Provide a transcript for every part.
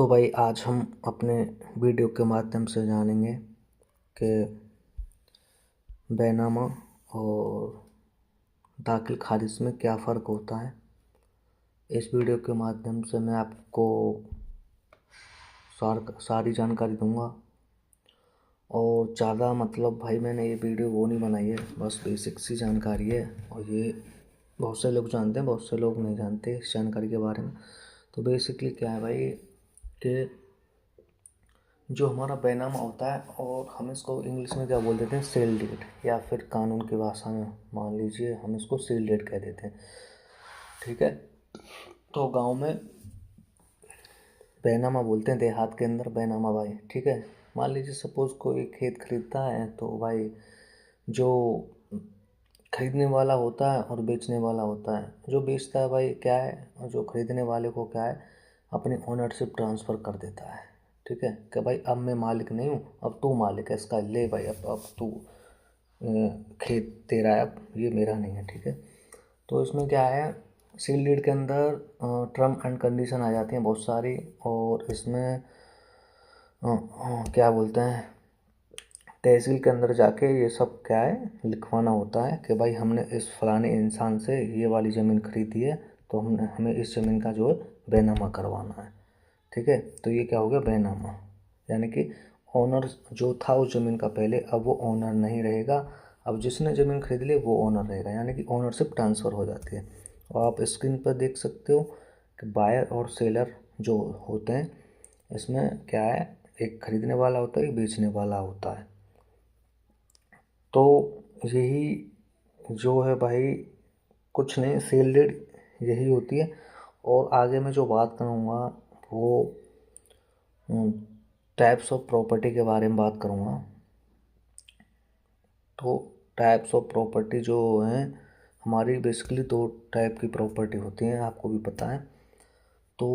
तो भाई आज हम अपने वीडियो के माध्यम से जानेंगे कि बैनामा और दाखिल खारिज में क्या फ़र्क होता है। इस वीडियो के माध्यम से मैं आपको सारी जानकारी दूंगा और ज़्यादा भाई मैंने ये वीडियो वो नहीं बनाई है, बस बेसिक सी जानकारी है और ये बहुत से लोग जानते हैं, बहुत से लोग नहीं जानते इस जानकारी के बारे में। तो बेसिकली क्या है भाई कि जो हमारा बैनामा होता है और हम इसको इंग्लिश में क्या बोल देते हैं, सेल डीड, या फिर कानून की भाषा में मान लीजिए हम इसको सेल डीड कह देते हैं। ठीक है, तो गांव में बैनामा बोलते हैं, देहात के अंदर बैनामा भाई। ठीक है, मान लीजिए सपोज़ कोई खेत खरीदता है तो भाई जो खरीदने वाला होता है और बेचने वाला होता है, जो बेचता है भाई क्या है, और जो खरीदने वाले को क्या है, अपनी ओनरशिप ट्रांसफ़र कर देता है। ठीक है, कि भाई अब मैं मालिक नहीं हूँ, अब तू मालिक है इसका, ले भाई अब तू खेत तेरा है, अब ये मेरा नहीं है। ठीक है, तो इसमें क्या है, सील डीड के अंदर टर्म एंड कंडीशन आ जाती हैं बहुत सारी, और इसमें क्या बोलते हैं, तहसील के अंदर जाके ये सब क्या है लिखवाना होता है कि भाई हमने इस फलाने इंसान से ये वाली ज़मीन खरीदी है, तो हमें इस ज़मीन का जो है बैनामा करवाना है। ठीक है, तो ये क्या हो गया, बैनामा, यानी कि ओनर जो था उस ज़मीन का पहले, अब वो ओनर नहीं रहेगा, अब जिसने ज़मीन खरीद ली वो ओनर रहेगा, यानी कि ओनरशिप ट्रांसफ़र हो जाती है। और आप स्क्रीन पर देख सकते हो कि बायर और सेलर जो होते हैं, इसमें क्या है, एक खरीदने वाला होता है, एक बेचने वाला होता है। तो यही जो है भाई, कुछ नहीं, सेल डीड यही होती है। और आगे मैं जो बात करूँगा वो टाइप्स ऑफ प्रॉपर्टी के बारे में बात करूँगा। तो टाइप्स ऑफ प्रॉपर्टी जो हैं हमारी, बेसिकली दो टाइप की प्रॉपर्टी होती हैं, आपको भी पता है। तो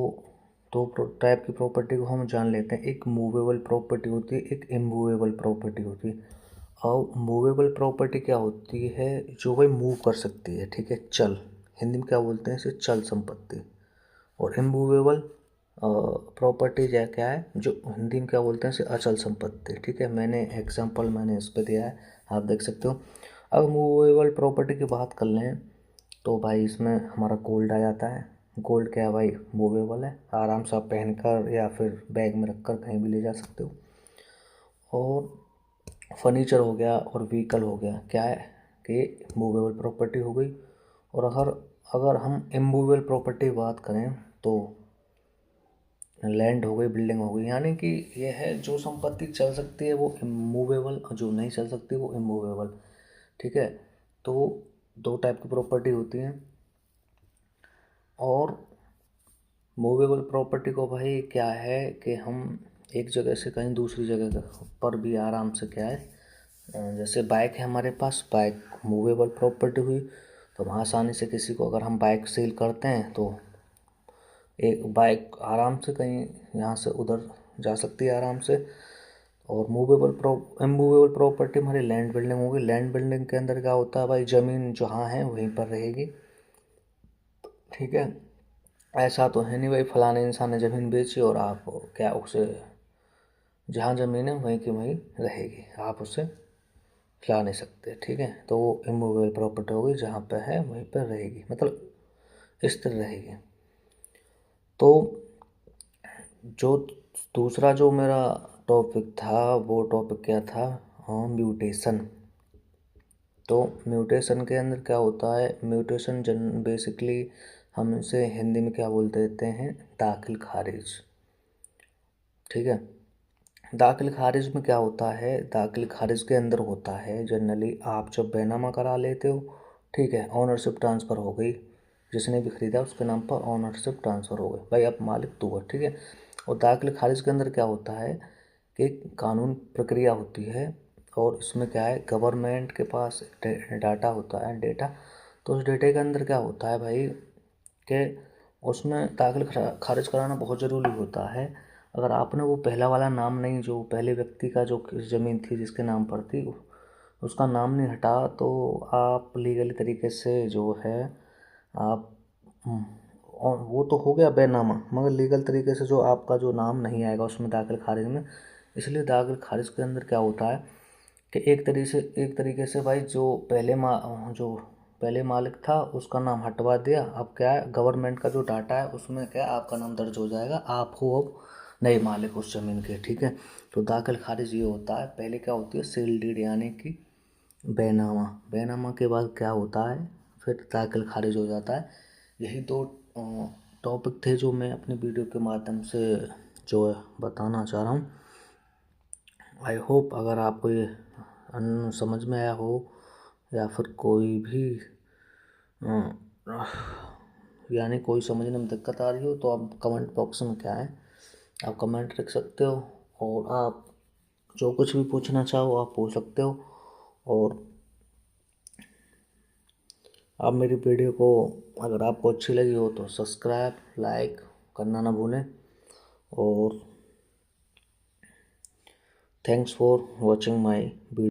दो टाइप की प्रॉपर्टी को हम जान लेते हैं, एक मूवेबल प्रॉपर्टी होती है, एक इमूवेबल प्रॉपर्टी होती है। और मूवेबल प्रॉपर्टी क्या होती है, जो भाई मूव कर सकती है। ठीक है, चल, हिंदी में क्या बोलते हैं इसे, चल संपत्ति। और इमूवेबल प्रॉपर्टी क्या है, जो हिंदी में क्या बोलते हैं इसे, अचल संपत्ति। ठीक है, मैंने इस पर दिया है, आप देख सकते हो। अब मूवेबल प्रॉपर्टी की बात कर लें तो भाई इसमें हमारा गोल्ड आ जाता है। गोल्ड क्या है भाई, मूवेबल है, आराम से आप पहनकर या फिर बैग में रखकर कहीं भी ले जा सकते हो। और फर्नीचर हो गया और व्हीकल हो गया, क्या है कि मूवेबल प्रॉपर्टी हो गई। और अगर हम इमूवेबल प्रॉपर्टी की बात करें तो लैंड हो गई, बिल्डिंग हो गई, यानी कि यह है जो संपत्ति चल सकती है वो इमूवेबल, और जो नहीं चल सकती वो इमूवेबल। ठीक है, तो दो टाइप की प्रॉपर्टी होती हैं। और मूवेबल प्रॉपर्टी को भाई क्या है कि हम एक जगह से कहीं दूसरी जगह पर भी आराम से क्या है, जैसे बाइक है हमारे पास, बाइक मूवेबल प्रॉपर्टी हुई, तो हम आसानी से किसी को अगर हम बाइक सेल करते हैं तो एक बाइक आराम से कहीं यहाँ से उधर जा सकती है आराम से। और इमूवेबल प्रॉपर्टी हमारी लैंड बिल्डिंग होगी। लैंड बिल्डिंग के अंदर क्या होता है भाई, ज़मीन जहाँ है वहीं पर रहेगी। ठीक है, ऐसा तो है नहीं भाई फलाने इंसान ने ज़मीन बेची और आप क्या उसे, जहाँ ज़मीन है वहीं की वहीं रहेगी, आप उसे खिला नहीं सकते। ठीक है, तो वो इमूवेबल प्रॉपर्टी होगी, जहाँ पे है वहीं पर रहेगी, स्थिर रहेगी। तो जो दूसरा जो मेरा टॉपिक था वो टॉपिक क्या था, म्यूटेशन। तो म्यूटेशन के अंदर क्या होता है, म्यूटेशन बेसिकली हम इसे हिंदी में क्या बोल देते हैं, दाखिल खारिज। ठीक है, दाखिल खारिज में क्या होता है, दाखिल खारिज के अंदर होता है जनरली आप जब बैनामा करा लेते हो, ठीक है, ओनरशिप ट्रांसफ़र हो गई, जिसने भी खरीदा उसके नाम पर ओनरशिप ट्रांसफ़र हो गई, भाई अब मालिक तू है। ठीक है, और दाखिल खारिज के अंदर क्या होता है कि कानून प्रक्रिया होती है, और इसमें क्या है, गवर्नमेंट के पास डाटा होता है, डेटा। तो उस डेटे के अंदर क्या होता है भाई कि उसमें दाखिल खारिज कराना बहुत ज़रूरी होता है। अगर आपने वो पहला वाला नाम नहीं, जो पहले व्यक्ति का जो ज़मीन थी जिसके नाम पर थी, उसका नाम नहीं हटा, तो आप लीगली तरीके से जो है आप वो तो हो गया बैनामा, मगर लीगल तरीके से जो आपका जो नाम नहीं आएगा उसमें दाखिल खारिज में। इसलिए दाखिल खारिज के अंदर क्या होता है कि एक तरीके से भाई जो पहले मालिक था उसका नाम हटवा दिया। अब क्या है, गवर्नमेंट का जो डाटा है उसमें क्या है, आपका नाम दर्ज हो जाएगा, आप हो अब नए मालिक उस ज़मीन के। ठीक है, तो दाखिल खारिज ये होता है। पहले क्या होती है, सील डीड यानी कि बैनामा। बैनामा के बाद क्या होता है, फिर दाखिल खारिज हो जाता है। यही दो टॉपिक थे जो मैं अपनी वीडियो के माध्यम से जो है बताना चाह रहा हूँ। आई होप अगर आपको ये समझ में आया हो, या फिर कोई भी यानी कोई समझने में दिक्कत आ रही हो, तो आप कमेंट बॉक्स में क्या है, आप कमेंट लिख सकते हो, और आप जो कुछ भी पूछना चाहो आप पूछ सकते हो। और आप मेरी वीडियो को अगर आपको अच्छी लगी हो तो सब्सक्राइब लाइक करना ना भूलें। और thanks for watching my video.